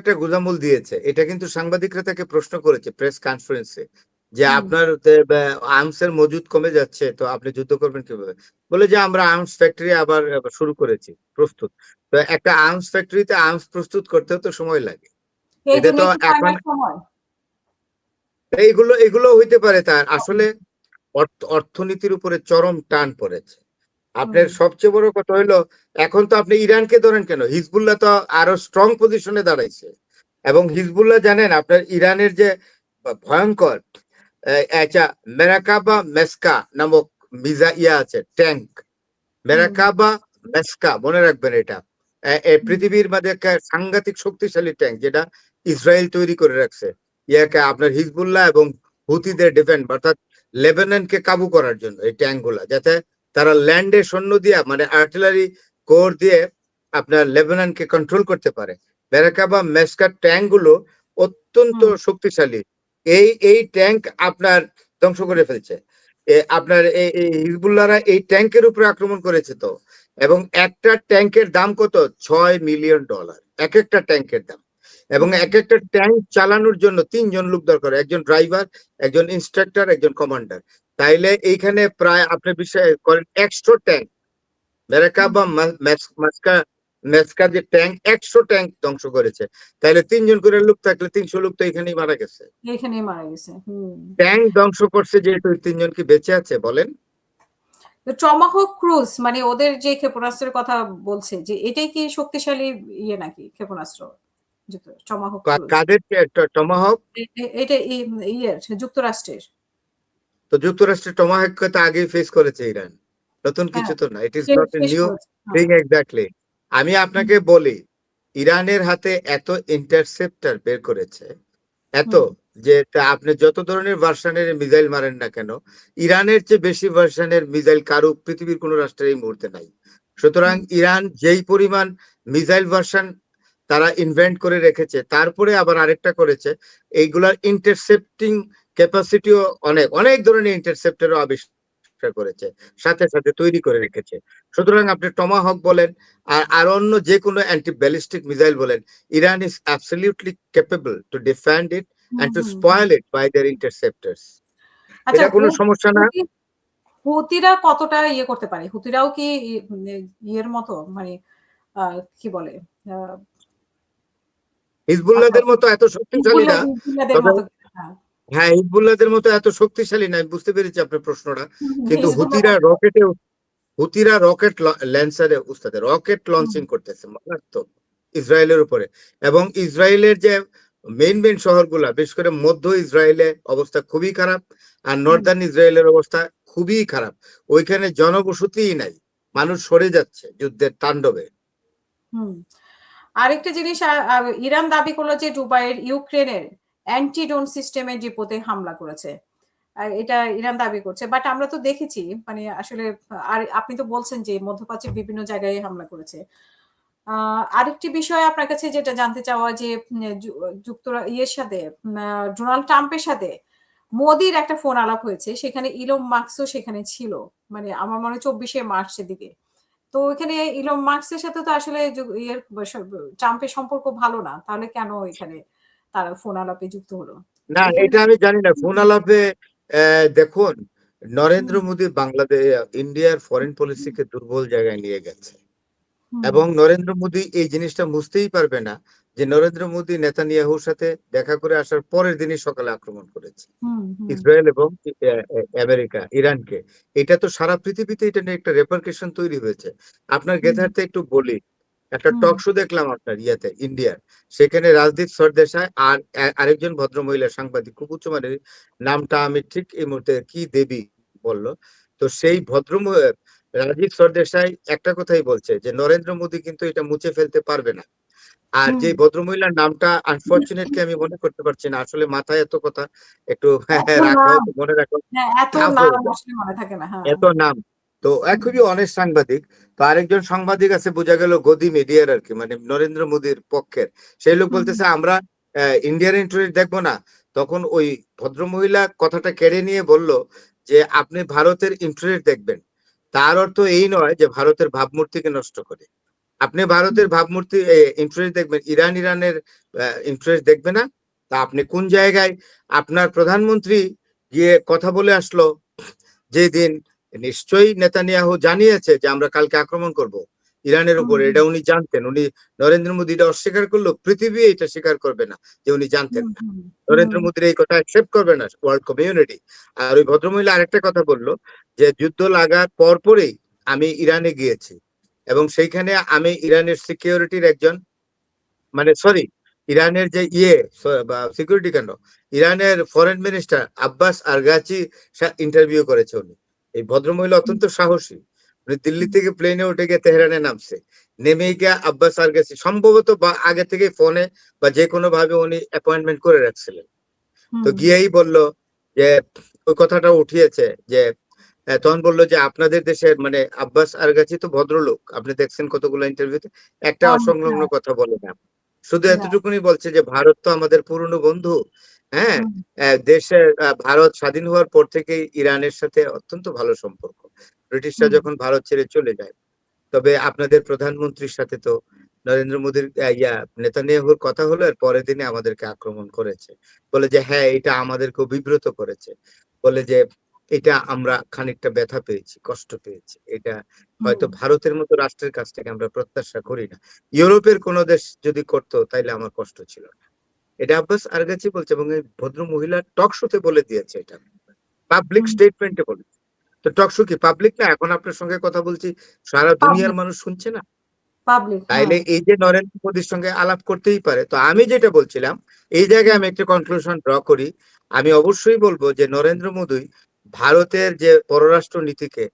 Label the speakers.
Speaker 1: একটা গুজামুল দিয়েছে, এটা কিন্তু সাংবাদিকরা তাকে প্রশ্ন করেছে প্রেস কনফারেন্সে যে
Speaker 2: হুম।
Speaker 1: আপনার আর্মসের মজুদ কমে যাচ্ছে, তো আপনি যুদ্ধ করবেন কিভাবে? বলে যে আমরা আর্মস ফ্যাক্টরি আবার শুরু করেছি, প্রস্তুত। তো একটা আর্মস ফ্যাক্টরিতে আর্মস প্রস্তুত করতেও তো সময় লাগে।
Speaker 2: এই
Speaker 1: এটা তো
Speaker 2: জন্যই কি পায়
Speaker 1: এখন
Speaker 2: না সময়?
Speaker 1: এগুলো হইতে পারে। তার আসলে অর্থনীতির উপরে চরম টান পড়েছে। আপনার
Speaker 2: হুম।
Speaker 1: সবচেয়ে বড় কথা হইলো, এখন তো আপনি ইরানকে ধরেন কেন, হিজবুল্লাহ তো আরো স্ট্রং পজিশনে দাঁড়াইছে। এবং হিজবুল্লাহ জানেন আপনার ইরানের যে ভয়ঙ্কর একটা মেরাকাবা মেসকা নামক আছে ট্যাঙ্ক,
Speaker 2: হুম।
Speaker 1: মেরাকাবা মেসকা মনে রাখবেন এটা। পৃথিবীর মধ্যে একটা সাংঘাতিক শক্তিশালী ট্যাঙ্ক, যেটা ইসরায়েল তৈরি করে রাখছে ইয়াকে আপনার হিজবুল্লাহ এবং হুতিদের ডিফেন্ড অর্থাৎ লেবাননকে কাবু করার জন্য, এই ট্যাঙ্ক গুলা যাতে তারা ল্যান্ডে সৈন্য দিয়ে মানে আর্টিলারি কোর দিয়ে আপনার লেবাননকে কন্ট্রোল করতে পারে। মেরাকাবা মেসকা ট্যাঙ্ক গুলো অত্যন্ত
Speaker 2: হুম।
Speaker 1: শক্তিশালী। এই ট্যাঙ্ক আপনার ধ্বংস করে ফেলছে। আপনার এই হিজবুল্লাহরা এই ট্যাঙ্কের উপরে আক্রমণ করেছে তো। এবং একটা ট্যাঙ্কের দাম কত, $6 মিলিয়ন এক একটা ট্যাঙ্কের দাম। এবং
Speaker 2: হুম।
Speaker 1: এক একটা ট্যাঙ্ক চালানোর জন্য 3 জন লোক দরকার, একজন ড্রাইভার, একজন ইনস্ট্রাক্টর, একজন কমান্ডার। তাইলে এইখানে প্রায় আপনি বিশ্বাস করেন 100 ট্যাঙ্ক মেরাকা
Speaker 2: হুম।
Speaker 1: বা মাস্কা মেসকা যে ট্যাঙ্ক 100 ট্যাঙ্ক ধ্বংস করেছে। তাহলে 3 জন করে লোক থাকলে 300 লোক তো এখানেই মারা গেছে।
Speaker 2: এখানেই মারা গেছে। হুম।
Speaker 1: ট্যাঙ্ক ধ্বংস করছে, যেহেতু 3 জন কি বেঁচে আছে বলেন?
Speaker 2: টমাহক ক্রুজ মানে ওদের যে ক্ষেপণাস্ত্রের কথা বলছে, যে এটাই কি শক্তিশালী ইয়ে নাকি ক্ষেপণাস্ত্র? টমাহক ক্রুজ
Speaker 1: কাদের টমাহক?
Speaker 2: এটা ইয়ের যুক্তরাষ্ট্রের।
Speaker 1: তো যুক্তরাষ্ট্রের টমাহক তো আগেই ফেস করেছে ইরান, নতুন
Speaker 2: হ্যাঁ,
Speaker 1: কিছু তো না। ইট ইজ নট এ
Speaker 2: শেষ
Speaker 1: নিউ
Speaker 2: করেছে।
Speaker 1: থিং
Speaker 2: হ্যাঁ।
Speaker 1: এক্স্যাক্টলি। আমি
Speaker 2: হুম।
Speaker 1: আপনাকে বলি, ইরানের হাতে এত ইন্টারসেপ্টর বের করেছে, এত,
Speaker 2: হুম।
Speaker 1: যে আপনি যত ধরনের ভার্সনের মিসাইল মারেন না কেন, ইরানের চেয়ে বেশি ভার্সনের মিসাইল কারো পৃথিবীর কোন রাষ্ট্রের এই মুহূর্তে নাই। সুতরাং
Speaker 2: হুম।
Speaker 1: ইরান যেই পরিমাণ মিসাইল ভার্সন তারা ইনভেন্ট করে রেখেছে, তারপরে আবার আরেকটা করেছে, এইগুলার ইন্টারসেপ্টিং ক্যাপাসিটিও অনেক অনেক ধরনের ইন্টারসেপ্টরও আবিষ্কার করেছে, সাথে সাথে তৈরি করে রেখেছে। সুতরাং আপনি টমাহক বলেন আর অন্য যে কোনো অ্যান্টি ব্যালিস্টিক মিসাইল বলেন, Iran is absolutely capable to defend it
Speaker 2: hmm.
Speaker 1: And to
Speaker 2: hmm. Hmm.
Speaker 1: Spoil it by their interceptors.
Speaker 2: আচ্ছা,
Speaker 1: এটা কোনো সমস্যা না।
Speaker 2: হুতিরা কতটা ইয়ে করতে পারে? হুতিরাও কি ইয়ের মতো মানে কি বলে আহ, আপনার
Speaker 1: হিজবুল্লাহদের মতো এত শক্তিশালী না।
Speaker 2: হিজবুল্লাহদের
Speaker 1: তবে
Speaker 2: মতো? হ্যাঁ।
Speaker 1: হ্যাঁ, হিজবুল্লাহদের মতো এত শক্তিশালী না, আমি বুঝতে পেরেছি আপনার প্রশ্নটা। কিন্তু
Speaker 2: হিজবুল্লাহ বলতে
Speaker 1: হুতিরা রকেট লঞ্চারে উস্তাদে রকেট
Speaker 2: হুম।
Speaker 1: লঞ্চিং করতেছে মারাত্মক ইসরায়েলের উপরে। এবং ইসরায়েলের যে মেইন শহরগুলা, বিশেষ করে মধ্য ইসরায়েলে অবস্থা খুবই খারাপ, আর
Speaker 2: হুম।
Speaker 1: নর্দার্ন ইসরায়েলের অবস্থা খুবই খারাপ। ওইখানে জনবসতিই নাই, মানুষ সরে যাচ্ছে যুদ্ধের তাণ্ডবে।
Speaker 2: হুম। আরেকটা জিনিস ইরান দাবি করলো যে দুবাইয়ের ইউক্রেনের অ্যান্টি ড্রোন সিস্টেমের ডিপোতে হামলা করেছে। এটা ইরান দাবি করছে। বাট আমরা তো দেখেছি মানে আসলে আর আপনি তো বলছেন যে মধ্যপ্রাচ্যের বিভিন্ন জায়গায় হামলা করেছে। আরেকটি বিষয় আপনার কাছে যেটা জানতে চাওয়া যে ইয়ের সাথে ডোনাল্ড ট্রাম্পের সাথে মোদির একটা ফোন আলাপ হয়েছে। সেখানে ইলন মাস্কও সেখানে ছিল। মানে আমার মনে হয় ২৪শে মার্চের দিকে। তো এখানে ইলন মাস্কের সাথে তো আসলে ট্রাম্পের সম্পর্ক ভালো না। তাহলে কেন এখানে তারা ফোন আলাপে যুক্ত হলো?
Speaker 1: না,
Speaker 2: এখানে
Speaker 1: এটা আমি জানি না। ফোন আলাপে দেখুন, নরেন্দ্র
Speaker 2: হুম।
Speaker 1: মোদী বাংলাদেশ ইন্ডিয়ার ফরেন পলিসিকে দুর্বল জায়গায় নিয়ে গেছে।
Speaker 2: হুম।
Speaker 1: এবং নরেন্দ্র মোদী এই জিনিসটা বুঝতেই পারবে না যে নরেন্দ্র মোদী নেতানিয়াহুর সাথে দেখা করে আসার পরের দিনই সকালে আক্রমণ করেছে
Speaker 2: হুম। হুম।
Speaker 1: ইসরায়েল এবং আমেরিকা ইরানকে। এটা তো সারা পৃথিবীতে এটা নিয়ে একটা রেপারকেশন তৈরি হয়েছে। আপনার
Speaker 2: হুম।
Speaker 1: গেথার্থে একটু বলি, একটা
Speaker 2: হুম।
Speaker 1: টক শো দেখলাম আপনার ইয়াতে ইন্ডিয়ার, সেখানে রাজদীপ সরদেশাই আর আরেকজন ভদ্রমহিলা সাংবাদিক খুব উচ্চমানের, নামটা আমি ঠিক এই মুহূর্তে কি দেবী বললো। তো সেই রাজীব সরদেশাই একটা কথাই বলছে যে নরেন্দ্র মোদী কিন্তু এটা মুছে ফেলতে পারবে না। আর
Speaker 2: হুম।
Speaker 1: যে ভদ্রমহিলার নামটা আনফরচুনেটলি আমি মনে করতে পারছি না, আসলে মাথায় এত কথা একটু
Speaker 2: এত
Speaker 1: রাখা,
Speaker 2: নাম।
Speaker 1: মনে রাখা
Speaker 2: হ্যাঁ, এত
Speaker 1: টাফ হয়ে
Speaker 2: নাম
Speaker 1: যায়,
Speaker 2: আসলে মনে থাকে না। হ্যাঁ।
Speaker 1: এত নাম। তো এক
Speaker 2: হুম।
Speaker 1: খুবই অনেস্ট সাংবাদিক। তো আরেকজন সাংবাদিক আছে, বোঝা গেল গদি মিডিয়ার আর কি, মানে নরেন্দ্র মোদীর পক্ষের। সেই লোক
Speaker 2: হুম।
Speaker 1: বলতেছে আমরা ইন্ডিয়ান ইন্টারনেট দেখবো না। তখন ওই ভদ্রমহিলা কথাটা কেড়ে নিয়ে বলল যে আপনি ভারতের ইন্টারনেট দেখবেন, তার অর্থ এই নয় যে ভারতের ভাবমূর্তিকে নষ্ট করে। আপনি ভারতের ভাবমূর্তি ইন্টারেস্ট দেখবেন, ইরানের ইন্টারেস্ট দেখবে না? তা আপনি কোন জায়গায় আপনার প্রধানমন্ত্রী গিয়ে কথা বলে আসলো যেদিন নিশ্চয়ই নেতানিয়াহু জানিয়েছে যে আমরা কালকে আক্রমণ করব ইরানের উপরে, এটা উনি জানতেন। উনি নরেন্দ্র মোদী এটা অস্বীকার করলো, পৃথিবী এটা স্বীকার করবে না যে উনি জানতেন না। নরেন্দ্র মোদীর এই কথা অ্যাকসেপ্ট করবে না ওয়ার্ল্ড কমিউনিটি। আর ওই ভদ্রমহিলা আরেকটা কথা বললো যে যুদ্ধ লাগার পরপরই আমি ইরানে গিয়েছি এবং সেইখানে আমি ইরানের সিকিউরিটির একজন, মানে সরি, ইরানের যে সিকিউরিটি কেন, ইরানের ফরেন মিনিস্টার আব্বাস আরগাচি ইন্টারভিউ করেছে উনি। এই ভদ্রমহিলা অত্যন্ত সাহসী। উনি দিল্লি থেকে প্লেনে উঠে গিয়ে তেহরানে নামছে, নেমে গিয়ে আব্বাস আরগাচি সম্ভবত বা আগে থেকে ফোনে বা যে কোনো ভাবে উনি অ্যাপয়েন্টমেন্ট করে রাখছিলেন। তো গিয়েই বলল যে ওই কথাটা উঠিয়েছে যে তখন বললো যে আপনাদের দেশের মানে আব্বাস আরগাচি তো ভদ্রলোক, আপনি দেখছেন কতগুলো ইন্টারভিউতে, একটা অসংলগ্ন কথা বলে না, শুধু এতটুকুনি বলছে যে ভারত তো আমাদের পুরনো বন্ধু। হ্যাঁ, দেশের ভারত স্বাধীন হওয়ার পর থেকেই ইরানের সাথে অত্যন্ত ভালো সম্পর্ক, ব্রিটিশরা যখন ভারত ছেড়ে চলে যায়। তবে আপনাদের প্রধানমন্ত্রীর সাথে তো নরেন্দ্র মোদীর নেতানিয়াহুর কথা হলো, এর পরের দিনে আমাদেরকে আক্রমণ করেছে। বলে যে হ্যাঁ, এটা আমাদেরকে বিব্রত করেছে। বলে যে এটা আমরা খানিকটা ব্যথা পেয়েছি, কষ্ট পেয়েছি। এটা হয়তো ভারতের মতো রাষ্ট্রের কাছ থেকে আমরা প্রত্যাশা করি না। ইউরোপের কোন দেশ যদি করতো তাইলে আমার কষ্ট ছিল না। এটা আব্বাস আরগাচি বলছে এবং এই ভদ্র মহিলা টক শোতে বলে দিয়েছে, এটা পাবলিক স্টেটমেন্টে বলেছে। তো টক শো কি পাবলিক না? এখন আপনার সঙ্গে কথা বলছি, সারা দুনিয়ার মানুষ শুনছে না? তাইলে এই যে নরেন্দ্র মোদীর সঙ্গে আলাপ করতেই পারে। তো আমি যেটা বলছিলাম, এই জায়গায় আমি একটা কনক্লুশন ড্র করি। আমি অবশ্যই বলবো যে নরেন্দ্র মোদী ভারতের যে পররাষ্ট্র নীতিকে